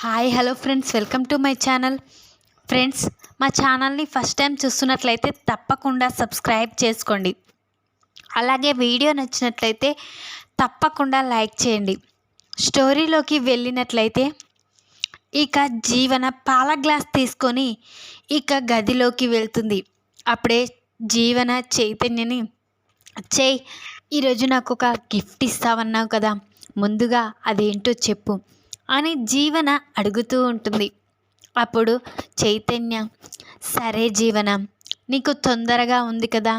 Hi hello friends, welcome to my channel. Friends, మా ఛానల్ని first time చూస్తున్నట్లయితే తప్పకుండా సబ్స్క్రైబ్ చేసుకోండి. అలాగే వీడియో నచ్చినట్లయితే తప్పకుండా లైక్ చేయండి. స్టోరీలోకి వెళ్ళినట్లయితే ఇక జీవన పాల గ్లాస్ తీసుకొని ఇక గదిలోకి వెళ్తుంది. అప్పుడే జీవన చైతన్యని, చేయి ఈరోజు నాకు ఒక గిఫ్ట్ ఇస్తావన్నావు కదా, ముందుగా అదేంటో చెప్పు అని జీవన అడుగుతూ ఉంటుంది. అప్పుడు చైతన్య, సరే జీవన, నీకు తొందరగా ఉంది కదా,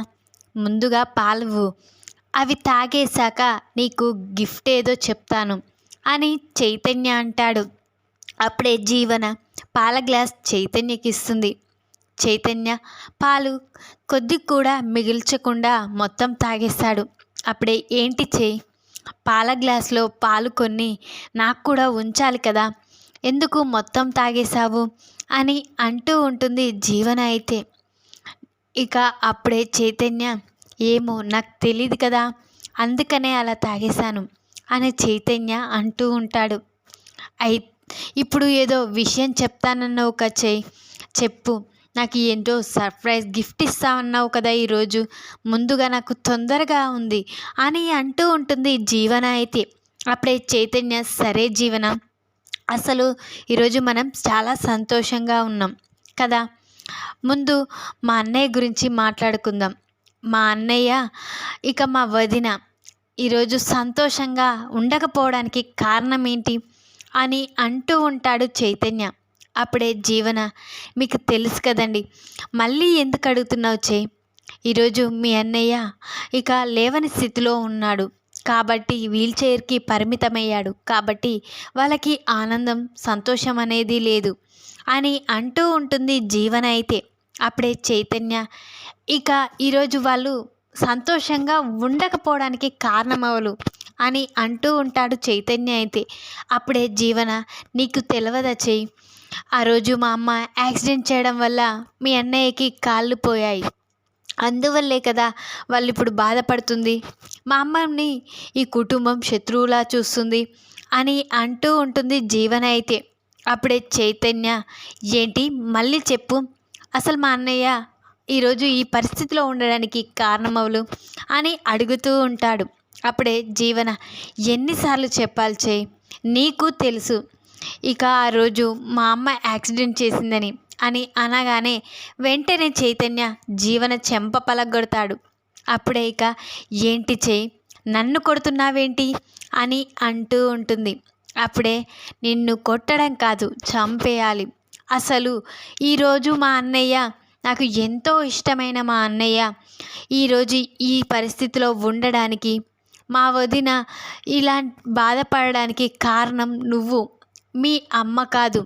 ముందుగా పాలు అవి తాగేశాక నీకు గిఫ్ట్ ఏదో చెప్తాను అని చైతన్య అంటాడు. అప్పుడే జీవన పాల గ్లాస్ చైతన్యకి ఇస్తుంది. చైతన్య పాలు కొద్ది కూడా మిగిల్చకుండా మొత్తం తాగేస్తాడు. అప్పుడే, ఏంటి చేయి, పాల గ్లాసులో పాలు కొన్ని నాకు కూడా ఉంచాలి కదా, ఎందుకు మొత్తం తాగేశావు అని అంటూ ఉంటుంది జీవన. అయితే ఇక అప్పుడే చైతన్య, ఏమో నాకు తెలియదు కదా, అందుకనే అలా తాగేశాను అని చైతన్య అంటూ ఉంటాడు. ఇప్పుడు ఏదో విషయం చెప్తానన్నావు కదా చెయ్యి, చెప్పు, నాకు ఏంటో సర్ప్రైజ్ గిఫ్ట్ ఇస్తామన్నావు కదా ఈరోజు, ముందుగా నాకు తొందరగా ఉంది అని అంటూ ఉంటుంది జీవన. అయితే అప్పుడే చైతన్య, సరే జీవన, అసలు ఈరోజు మనం చాలా సంతోషంగా ఉన్నాం కదా, ముందు మా అన్నయ్య గురించి మాట్లాడుకుందాం. మా అన్నయ్య ఇక మా వదిన ఈరోజు సంతోషంగా ఉండకపోవడానికి కారణం ఏంటి అని అంటూ ఉంటాడు చైతన్య. అప్పుడే జీవన, మీకు తెలుసు కదండి, మళ్ళీ ఎందుకు అడుగుతున్నావు చేయి, ఈరోజు మీ అన్నయ్య ఇక లేవని స్థితిలో ఉన్నాడు కాబట్టి, వీల్ చైర్కి పరిమితమయ్యాడు కాబట్టి వాళ్ళకి ఆనందం సంతోషం అనేది లేదు అని అంటూ ఉంటుంది జీవన. అయితే అప్పుడే చైతన్య, ఇక ఈరోజు వాళ్ళు సంతోషంగా ఉండకపోవడానికి కారణమవలు అని అంటూ ఉంటాడు చైతన్య. అయితే అప్పుడే జీవన, నీకు తెలియదా చెయ్యి, ఆ రోజు మా అమ్మ యాక్సిడెంట్ చేయడం వల్ల మీ అన్నయ్యకి కాళ్ళు పోయాయి, అందువల్లే కదా వాళ్ళు ఇప్పుడు బాధపడుతుంది, మా అమ్మని ఈ కుటుంబం శత్రువులా చూస్తుంది అని అంటూ ఉంటుంది జీవన. అయితే అప్పుడే చైతన్య, ఏంటి మళ్ళీ చెప్పు, అసలు మా అన్నయ్య ఈరోజు ఈ పరిస్థితిలో ఉండడానికి కారణమవులు అని అడుగుతూ ఉంటాడు. అప్పుడే జీవన, ఎన్నిసార్లు చెప్పాలి చేయి, నీకు తెలుసు ఇక ఆ రోజు మా అమ్మ యాక్సిడెంట్ చేసిందని అని అనగానే వెంటనే చైతన్య జీవన చెంప పలగొడతాడు. అప్పుడే ఇక, ఏంటి చేయి, నన్ను కొడుతున్నావేంటి అని అంటూ ఉంటుంది. అప్పుడే, నిన్ను కొట్టడం కాదు, చంపేయాలి, అసలు ఈరోజు మా అన్నయ్య, నాకు ఎంతో ఇష్టమైన మా అన్నయ్య ఈరోజు ఈ పరిస్థితిలో ఉండడానికి, మా వదిన ఇలా బాధపడడానికి కారణం నువ్వు, మీ అమ్మ కాదు,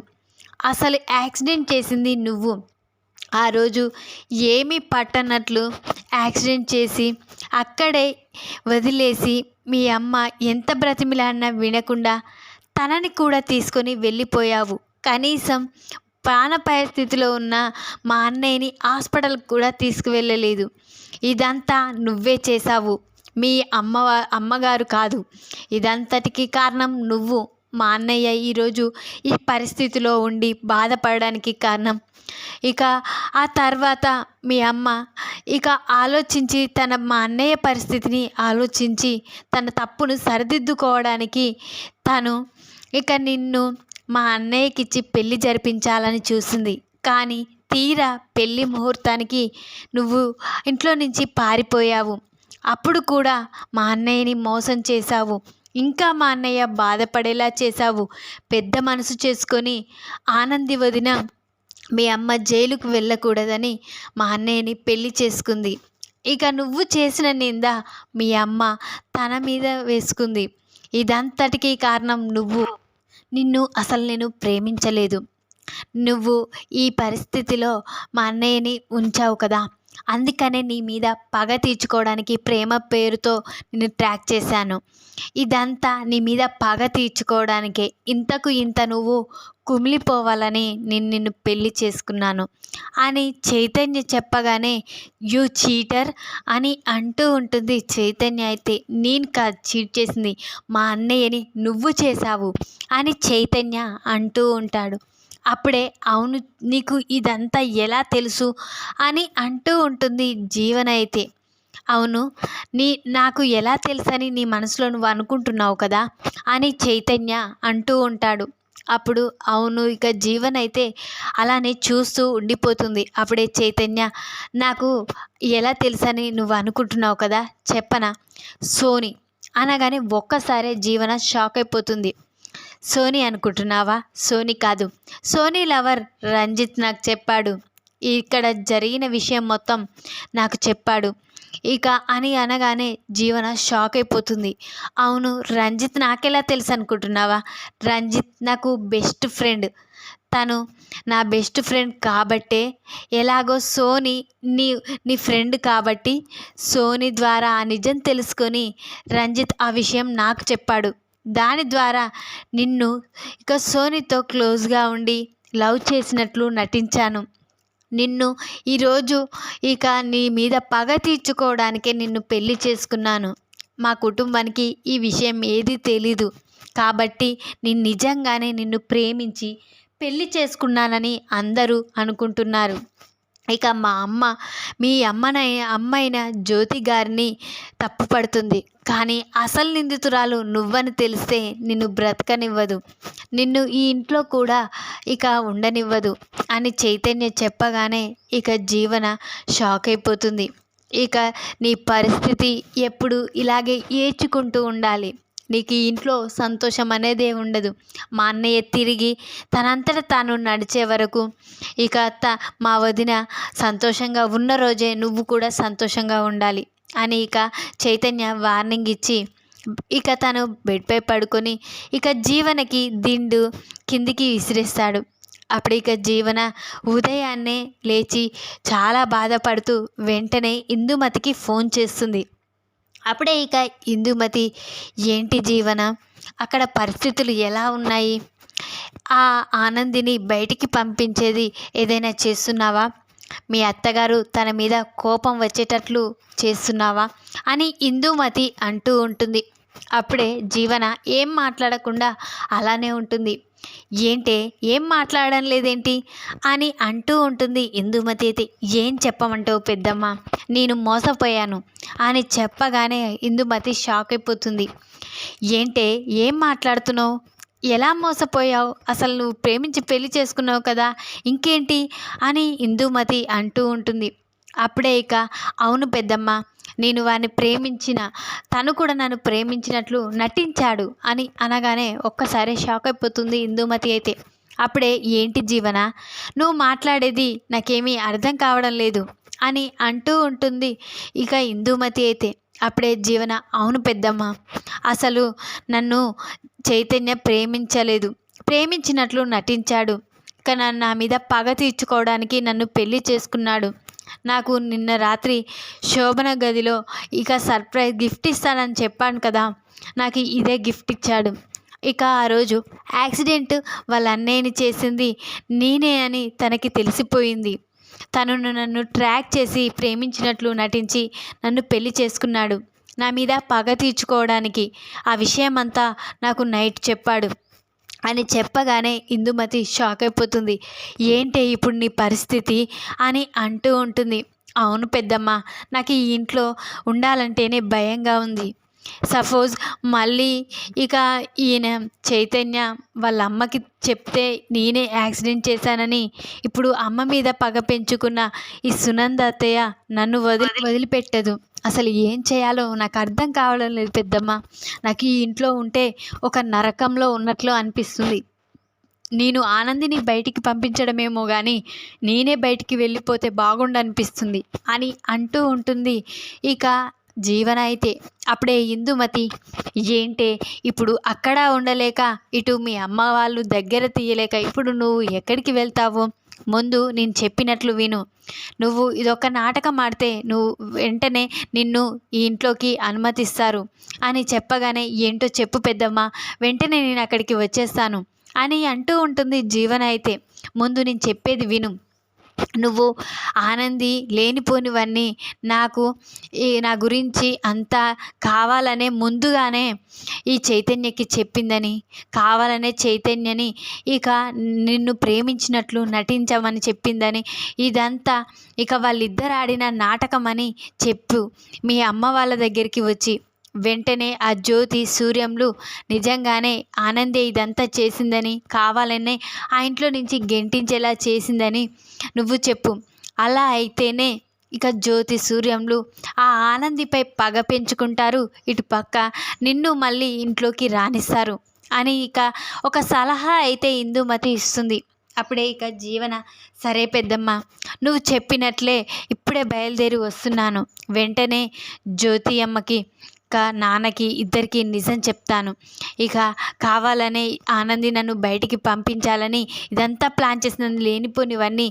అసలు యాక్సిడెంట్ చేసింది నువ్వు. ఆ రోజు ఏమీ పట్టనట్లు యాక్సిడెంట్ చేసి అక్కడే వదిలేసి మీ అమ్మ ఎంత బ్రతిమిలాడినా వినకుండా తనని కూడా తీసుకొని వెళ్ళిపోయావు. కనీసం ప్రాణాపాయ స్థితిలో ఉన్న మా అన్నయ్యని హాస్పిటల్కి కూడా తీసుకువెళ్ళలేదు. ఇదంతా నువ్వే చేశావు, మీ అమ్మగారు కాదు, ఇదంతటికి కారణం నువ్వు. మా అన్నయ్య ఈరోజు ఈ పరిస్థితిలో ఉండి బాధపడడానికి కారణం. ఇక ఆ తర్వాత మీ అమ్మ ఇక ఆలోచించి మా అన్నయ్య పరిస్థితిని ఆలోచించి తన తప్పును సరిదిద్దుకోవడానికి తను ఇక నిన్ను మా అన్నయ్యకిచ్చి పెళ్లి జరిపించాలని చూసింది. కానీ తీరా పెళ్లి ముహూర్తానికి నువ్వు ఇంట్లో నుంచి పారిపోయావు. అప్పుడు కూడా మా అన్నయ్యని మోసం చేశావు, ఇంకా మా అన్నయ్య బాధపడేలా చేశావు. పెద్ద మనసు చేసుకొని ఆనంది వదిన మీ అమ్మ జైలుకు వెళ్ళకూడదని మా అన్నయ్యని పెళ్లి చేసుకుంది. ఇక నువ్వు చేసిన నింద మీ అమ్మ తన మీద వేసుకుంది. ఇదంతటికీ కారణం నువ్వు. నిన్ను అసలు నేను ప్రేమించలేదు, నువ్వు ఈ పరిస్థితిలో మా అన్నయ్యని ఉంచావు కదా, అందుకనే నీ మీద పగ తీర్చుకోవడానికి ప్రేమ పేరుతో నిన్ను ట్రాక్ చేశాను. ఇదంతా నీ మీద పగ తీర్చుకోవడానికే. ఇంతకు ఇంత నువ్వు కుమిలిపోవాలని నిన్ను పెళ్లి చేసుకున్నాను అని చైతన్య చెప్పగానే, యూ చీటర్ అని అంటూ ఉంటుంది చైతన్య. అయితే నేను కాదు చీట్ చేసింది, మా అన్నయ్యని నువ్వు చేశావు అని చైతన్య అంటూ ఉంటాడు. అప్పుడే అవును నీకు ఇదంతా ఎలా తెలుసు అని అంటూ ఉంటుంది జీవన. అయితే అవును నాకు ఎలా తెలుసని నీ మనసులో నువ్వు అనుకుంటున్నావు కదా అని చైతన్య అంటూ ఉంటాడు. అప్పుడు అవును ఇక జీవన అయితే అలానే చూస్తూ ఉండిపోతుంది. అప్పుడే చైతన్య, నాకు ఎలా తెలుసని నువ్వు అనుకుంటున్నావు కదా, చెప్పనా, సోని అనగానే ఒక్కసారే జీవన షాక్ అయిపోతుంది. సోని అనుకుంటున్నావా? సోని కాదు, సోని లవర్ రంజిత్ నాకు చెప్పాడు. ఇక్కడ జరిగిన విషయం మొత్తం నాకు చెప్పాడు ఇక అని అనగానే జీవన షాక్ అయిపోతుంది. అవును రంజిత్ నాకెలా తెలుసు అనుకుంటున్నావా? రంజిత్ నాకు బెస్ట్ ఫ్రెండ్. తను నా బెస్ట్ ఫ్రెండ్ కాబట్టే, ఎలాగో సోని నీ నీ ఫ్రెండ్ కాబట్టి సోని ద్వారా ఆ నిజం తెలుసుకొని రంజిత్ ఆ విషయం నాకు చెప్పాడు. దాని ద్వారా నిన్ను ఇక సోనితో క్లోజ్గా ఉండి లవ్ చేసినట్లు నటించాను. నిన్ను ఈరోజు ఇక నీ మీద పగ తీర్చుకోవడానికే నిన్ను పెళ్లి చేసుకున్నాను. మా కుటుంబానికి ఈ విషయం ఏదీ తెలీదు కాబట్టి నేను నిజంగానే నిన్ను ప్రేమించి పెళ్లి చేసుకున్నానని అందరూ అనుకుంటున్నారు. ఇక మా అమ్మ మీ అమ్మైన జ్యోతి గారిని తప్పుపడుతుంది. కానీ అసలు నిందితురాలు నువ్వని తెలిస్తే నిన్ను బ్రతకనివ్వదు, నిన్ను ఈ ఇంట్లో కూడా ఇక ఉండనివ్వదు అని చైతన్య చెప్పగానే ఇక జీవన షాక్ అయిపోతుంది. ఇక నీ పరిస్థితి ఎప్పుడు ఇలాగే ఏడ్చుకుంటూ ఉండాలి. నీకు ఈ ఇంట్లో సంతోషం అనేదే ఉండదు. మా అన్నయ్య తిరిగి తనంతట తాను నడిచే వరకు ఇక మా వదిన సంతోషంగా ఉన్న రోజే నువ్వు కూడా సంతోషంగా ఉండాలి అని ఇక చైతన్య వార్నింగ్ ఇచ్చి ఇక తను బెడ్పై పడుకొని ఇక జీవనకి దిండు కిందికి విసిరేస్తాడు. అప్పుడు ఇక జీవన ఉదయాన్నే లేచి చాలా బాధపడుతూ వెంటనే ఇందుమతికి ఫోన్ చేస్తుంది. అప్పుడే ఇక ఇందుమతి, ఏంటి జీవన అక్కడ పరిస్థితులు ఎలా ఉన్నాయి? ఆ ఆనందిని బయటికి పంపించేది ఏదైనా చేస్తున్నావా? మీ అత్తగారు తన మీద కోపం వచ్చేటట్లు చేస్తున్నావా అని ఇందుమతి అంటూ ఉంటుంది. అప్పుడే జీవన ఏం మాట్లాడకుండా అలానే ఉంటుంది. ఏం మాట్లాడడం లేదేంటి అని అంటూ ఉంటుంది ఇందుమతి. అయితే ఏం చెప్పమంటావు పెద్దమ్మ, నేను మోసపోయాను అని చెప్పగానే ఇందుమతి షాక్ అయిపోతుంది. ఏం మాట్లాడుతున్నావు? ఎలా మోసపోయావు? అసలు నువ్వు ప్రేమించి పెళ్లి చేసుకున్నావు కదా, ఇంకేంటి అని ఇందుమతి అంటూ ఉంటుంది. అప్పుడే ఇక అవును పెద్దమ్మ, నేను వాడిని ప్రేమించిన, తను కూడా నన్ను ప్రేమించినట్లు నటించాడు అని అనగానే ఒక్కసారి షాక్ అయిపోతుంది ఇందుమతి. అయితే అప్పుడే ఏంటి జీవన నువ్వు మాట్లాడేది నాకేమీ అర్థం కావడం లేదు అని అంటూ ఉంటుంది ఇక ఇందుమతి. అయితే అప్పుడే జీవన, అవును పెద్దమ్మ, అసలు నన్ను చైతన్య ప్రేమించలేదు, ప్రేమించినట్లు నటించాడు. ఇక నా మీద పగ తీర్చుకోవడానికి నన్ను పెళ్లి చేసుకున్నాడు. నాకు నిన్న రాత్రి శోభన గదిలో ఇక సర్ప్రైజ్ గిఫ్ట్ ఇస్తానని చెప్పాను కదా, నాకు ఇదే గిఫ్ట్ ఇచ్చాడు. ఇక ఆ రోజు యాక్సిడెంట్ వాళ్ళ అన్నయ్యని చేసింది నేనే అని తనకి తెలిసిపోయింది. తను నన్ను ట్రాక్ చేసి ప్రేమించినట్లు నటించి నన్ను పెళ్లి చేసుకున్నాడు నా మీద పగ తీర్చుకోవడానికి. ఆ విషయం అంతా నాకు నైట్ చెప్పాడు అని చెప్పగానే ఇందుమతి షాక్ అయిపోతుంది. ఏంటి ఇప్పుడు నీ పరిస్థితి అని అంటూ ఉంటుంది. అవును పెద్దమ్మ, నాకు ఈ ఇంట్లో ఉండాలంటేనే భయంగా ఉంది. సపోజ్ మళ్ళీ ఇక ఈయన చైతన్య వాళ్ళ అమ్మకి చెప్తే నేనే యాక్సిడెంట్ చేశానని, ఇప్పుడు అమ్మ మీద పగ పెంచుకున్న ఈ సునంద అత్తయ్య నన్ను వదిలిపెట్టదు. అసలు ఏం చేయాలో నాకు అర్థం కావడం లేదు పెద్దమ్మ. నాకు ఈ ఇంట్లో ఉంటే ఒక నరకంలో ఉన్నట్లు అనిపిస్తుంది. నేను ఆనందిని బయటికి పంపించడమేమో కానీ నేనే బయటికి వెళ్ళిపోతే బాగుండనిపిస్తుంది అని అంటూ ఉంటుంది ఇక జీవన. అయితే అప్పుడే ఇందుమతి, ఇప్పుడు అక్కడ ఉండలేక ఇటు మీ అమ్మ వాళ్ళు దగ్గర తీయలేక ఇప్పుడు నువ్వు ఎక్కడికి వెళ్తావు? ముందు నేను చెప్పినట్లు విను. నువ్వు ఇదొక నాటకం ఆడితే నువ్వు వెంటనే నిన్ను ఈ ఇంట్లోకి అనుమతిస్తారు అని చెప్పగానే, ఏంటో చెప్పు పెద్దమ్మ, వెంటనే నేను అక్కడికి వచ్చేస్తాను అని అంటూ ఉంటుంది జీవన. అయితే ముందు నేను చెప్పేది విను. నువ్వు ఆనంది లేనిపోనివన్నీ నాకు నా గురించి అంతా కావాలనే ముందుగానే ఈ చైతన్యకి చెప్పిందని, కావాలనే చైతన్యని ఇక నిన్ను ప్రేమించినట్లు నటించమని చెప్పిందని, ఇదంతా ఇక వాళ్ళిద్దరు ఆడిన నాటకమని చెప్పు మీ అమ్మ వాళ్ళ దగ్గరికి వచ్చి. వెంటనే ఆ జ్యోతి సూర్యంలు నిజంగానే ఆనందే ఇదంతా చేసిందని, కావాలనే ఆ ఇంట్లో నుంచి గెంటించేలా చేసిందని నువ్వు చెప్పు. అలా అయితేనే ఇక జ్యోతి సూర్యంలు ఆ ఆనందిపై పగ పెంచుకుంటారు, ఇటు పక్క నిన్ను మళ్ళీ ఇంట్లోకి రానిస్తారు అని ఇక ఒక సలహా అయితే ఇందుమతి ఇస్తుంది. అప్పుడే ఇక జీవన, సరే పెద్దమ్మ, నువ్వు చెప్పినట్లే ఇప్పుడే బయలుదేరి వస్తున్నాను. వెంటనే జ్యోతి అమ్మకి నాన్నకి ఇద్దరికి నిజం చెప్తాను. ఇక కావాలనే ఆనంది నన్ను బయటికి పంపించాలని ఇదంతా ప్లాన్ చేసినందు లేనిపోనివన్నీ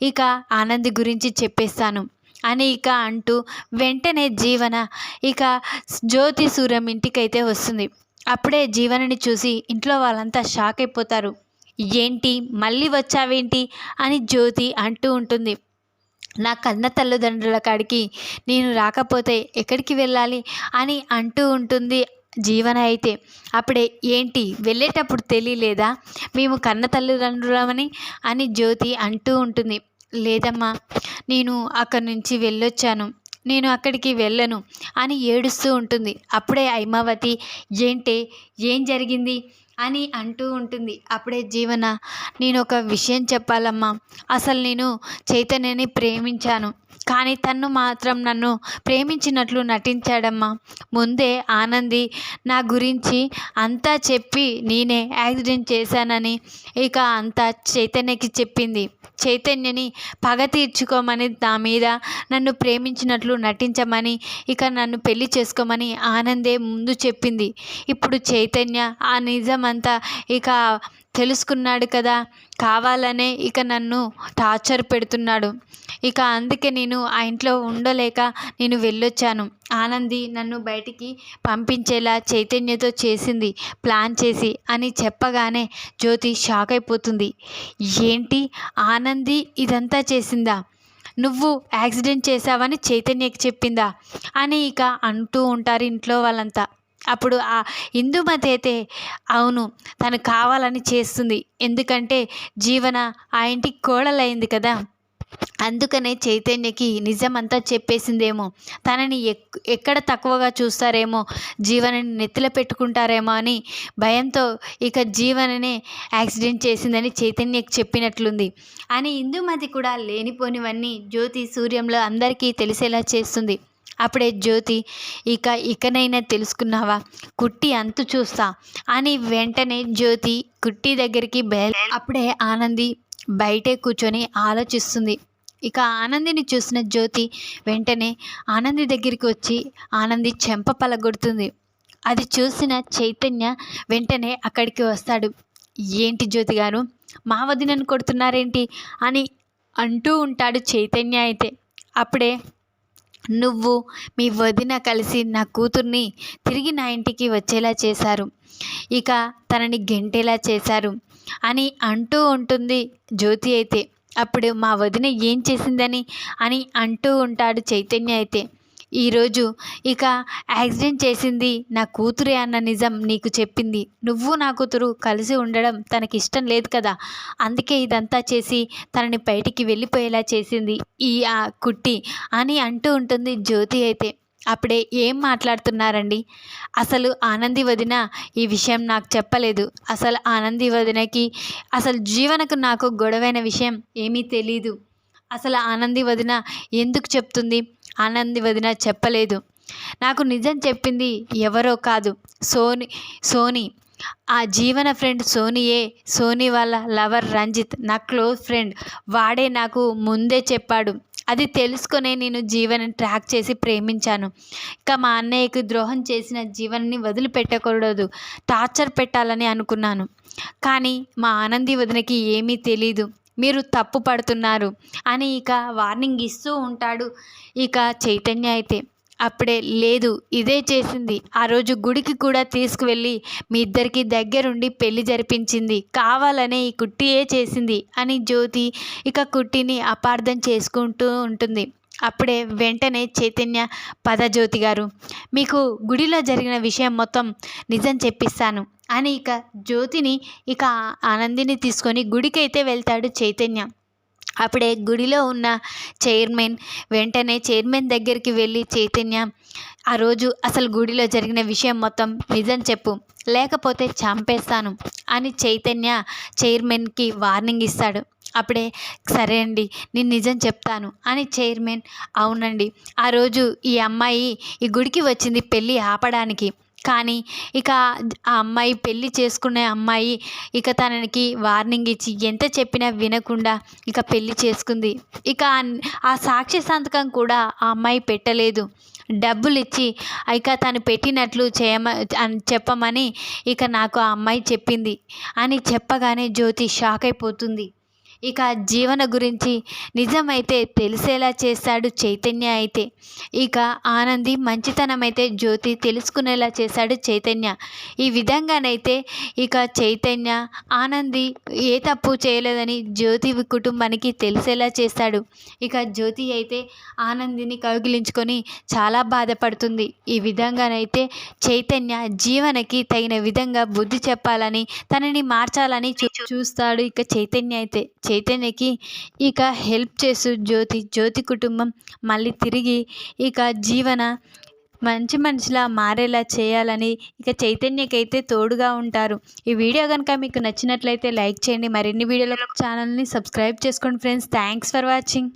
ఇక ఆనంది గురించి చెప్పేస్తాను అని ఇక అంటూ వెంటనే జీవన ఇక జ్యోతి సూర్యం ఇంటికైతే వస్తుంది. అప్పుడే జీవనని చూసి ఇంట్లో వాళ్ళంతా షాక్ అయిపోతారు. ఏంటి మళ్ళీ వచ్చావేంటి అని జ్యోతి అంటూ ఉంటుంది. నా కన్న తల్లిదండ్రుల కాడికి నేను రాకపోతే ఎక్కడికి వెళ్ళాలి అని అంటూ ఉంటుంది జీవన. అయితే అప్పుడే, ఏంటి వెళ్ళేటప్పుడు తెలియలేదా మేము కన్న తల్లిదండ్రులమని అని జ్యోతి అంటూ ఉంటుంది. లేదమ్మా, నేను అక్కడి నుంచి వెళ్ళొచ్చాను, నేను అక్కడికి వెళ్ళను అని ఏడుస్తూ ఉంటుంది. అప్పుడే హైమావతి, ఏంటే ఏం జరిగింది అని అంటూ ఉంటుంది. అప్పుడే జీవన, నేను ఒక విషయం చెప్పాలమ్మా, అసలు నేను చైతన్యని ప్రేమించాను, కానీ తను మాత్రం నన్ను ప్రేమించినట్లు నటించాడమ్మా. ముందే ఆనంది నా గురించి అంతా చెప్పి నేనే యాక్సిడెంట్ చేశానని ఇక అంతా చైతన్యకి చెప్పింది. చైతన్యని పగ తీర్చుకోమని, నా మీద నన్ను ప్రేమించినట్లు నటించమని, ఇక నన్ను పెళ్లి చేసుకోమని ఆనందే ముందు చెప్పింది. ఇప్పుడు చైతన్య ఆ నిజమంతా ఇక తెలుసుకున్నాడు కదా, కావాలనే ఇక నన్ను టార్చర్ పెడుతున్నాడు. ఇక అందుకే నేను ఆ ఇంట్లో ఉండలేక నేను వెళ్ళొచ్చాను. ఆనంది నన్ను బయటికి పంపించేలా చైతన్యతో చేసింది ప్లాన్ చేసి అని చెప్పగానే జ్యోతి షాక్ అయిపోతుంది. ఏంటి, ఆనంది ఇదంతా చేసిందా? నువ్వు యాక్సిడెంట్ చేశావని చైతన్యకి చెప్పిందా అని ఇక అంటూ ఉంటారు ఇంట్లో వాళ్ళంతా. అప్పుడు ఆ ఇందుమతి అయితే, అవును, తను కావాలని చేస్తుంది, ఎందుకంటే జీవన ఆ ఇంటికి కోడలైంది కదా, అందుకనే చైతన్యకి నిజమంతా చెప్పేసిందేమో, తనని ఎక్కడ తక్కువగా చూస్తారేమో, జీవనని నెత్తిలో పెట్టుకుంటారేమో అని భయంతో ఇక జీవననే యాక్సిడెంట్ చేసిందని చైతన్యకి చెప్పినట్లుంది అని ఇందుమతి కూడా లేనిపోనివన్నీ జ్యోతి సూర్యంలో అందరికీ తెలిసేలా చేస్తుంది. అప్పుడే జ్యోతి, ఇకనైనా తెలుసుకున్నావా, కుట్టి అంతు చూస్తా అని వెంటనే జ్యోతి కుట్టి దగ్గరికి అప్పుడే ఆనంది బయటే కూర్చొని ఆలోచిస్తుంది. ఇక ఆనందిని చూసిన జ్యోతి వెంటనే ఆనంది దగ్గరికి వచ్చి ఆనంది చెంప పలగొడుతుంది. అది చూసిన చైతన్య వెంటనే అక్కడికి వస్తాడు. ఏంటి జ్యోతి గారు, మా వదినను కొడుతున్నారేంటి అని అంటూ ఉంటాడు చైతన్య. అయితే అప్పుడే, నువ్వు మీ వదిన కలిసి నా కూతుర్ని తిరిగి నా ఇంటికి వచ్చేలా చేశారు, ఇక తనని గెంటేలా చేశారు అని అంటూ ఉంటుంది జ్యోతి. అయితే అప్పుడు మా వదిన ఏం చేసిందని అని అంటూ ఉంటాడు చైతన్య. అయితే ఈరోజు ఇక యాక్సిడెంట్ చేసింది నా కూతురే అన్న నిజం నీకు చెప్పింది. నువ్వు నా కూతురు కలిసి ఉండడం తనకి ఇష్టం లేదు కదా, అందుకే ఇదంతా చేసి తనని బయటికి వెళ్ళిపోయేలా చేసింది ఈ కుట్టి అని అంటూ ఉంటుంది జ్యోతి. అయితే అప్పుడే, ఏం మాట్లాడుతున్నారండి, అసలు ఆనంది వదిన ఈ విషయం నాకు చెప్పలేదు, అసలు ఆనంది వదినకి అసలు జీవనకు నాకు గొడవైన విషయం ఏమీ తెలీదు, అసలు ఆనంది వదిన ఎందుకు చెప్తుంది, ఆనంది వదిన చెప్పలేదు, నాకు నిజం చెప్పింది ఎవరో కాదు, సోని ఆ జీవన ఫ్రెండ్ సోనియే, సోని వాళ్ళ లవర్ రంజిత్ నా క్లోజ్ ఫ్రెండ్, వాడే నాకు ముందే చెప్పాడు. అది తెలుసుకొనే నేను జీవనని ట్రాక్ చేసి ప్రేమించాను. ఇక మా అన్నయ్యకి ద్రోహం చేసిన జీవన్ని వదిలిపెట్టకూడదు, టార్చర్ పెట్టాలని అనుకున్నాను. కానీ మా ఆనంది వదినకి ఏమీ తెలీదు, మీరు తప్పు పడుతున్నారు అని ఇక వార్నింగ్ ఇస్తూ ఉంటాడు ఇక చైతన్య అయితే. అప్పుడే లేదు ఇదే చేసింది, ఆ రోజు గుడికి కూడా తీసుకువెళ్ళి మీ ఇద్దరికి దగ్గరుండి పెళ్లి జరిపించింది, కావాలనే ఈ కుట్టియే చేసింది అని జ్యోతి ఇక కుట్టిని అపార్థం చేసుకుంటూ ఉంటుంది. అప్పుడే వెంటనే చైతన్య, పద జ్యోతి గారు, మీకు గుడిలో జరిగిన విషయం మొత్తం నిజం చెప్పిస్తాను అని ఇక జ్యోతిని ఇక ఆనందిని తీసుకొని గుడికైతే వెళ్తాడు చైతన్య. అప్పుడే గుడిలో ఉన్న చైర్మన్ వెంటనే చైర్మన్ దగ్గరికి వెళ్ళి, చైతన్య, ఆ రోజు అసలు గుడిలో జరిగిన విషయం మొత్తం నిజం చెప్పు, లేకపోతే చంపేస్తాను అని చైతన్య చైర్మన్కి వార్నింగ్ ఇస్తాడు. అప్పుడే సరే అండి నేను నిజం చెప్తాను అని చైర్మన్, అవునండి ఆ రోజు ఈ అమ్మాయి ఈ గుడికి వచ్చింది పెళ్ళి ఆపడానికి, కానీ ఇక ఆ అమ్మాయి పెళ్ళి చేసుకునే అమ్మాయి ఇక తనకి వార్నింగ్ ఇచ్చి ఎంత చెప్పినా వినకుండా ఇక పెళ్ళి చేసుకుంది. ఇక ఆ సాక్షి సంతకం కూడా ఆ అమ్మాయి పెట్టలేదు, డబ్బులు ఇచ్చి ఇక తను పెట్టినట్లు చెప్పమని ఇక నాకు ఆ అమ్మాయి చెప్పింది అని చెప్పగానే జ్యోతి షాక్ అయిపోతుంది. ఇక జీవన గురించి నిజమైతే తెలిసేలా చేశాడు చైతన్య అయితే. ఇక ఆనంది మంచితనం అయితే జ్యోతి తెలుసుకునేలా చేశాడు చైతన్య. ఈ విధంగానైతే ఇక చైతన్య ఆనంది ఏ తప్పు చేయలేదని జ్యోతి కుటుంబానికి తెలిసేలా చేశాడు. ఇక జ్యోతి అయితే ఆనందిని కౌగిలించుకొని చాలా బాధపడుతుంది. ఈ విధంగానైతే చైతన్య జీవనకి తగిన విధంగా బుద్ధి చెప్పాలని, తనని మార్చాలని చూస్తాడు ఇక చైతన్య అయితే. చైతన్యకి ఇక హెల్ప్ చేస్తూ జ్యోతి కుటుంబం మళ్ళీ తిరిగి ఇక జీవన మంచి మనిషిలా మారేలా చేయాలని ఇక చైతన్యకైతే తోడుగా ఉంటారు. ఈ వీడియో కనుక మీకు నచ్చినట్లయితే లైక్ చేయండి. మరిన్ని వీడియోలకు ఛానల్ని సబ్స్క్రైబ్ చేసుకోండి ఫ్రెండ్స్. Thanks for watching.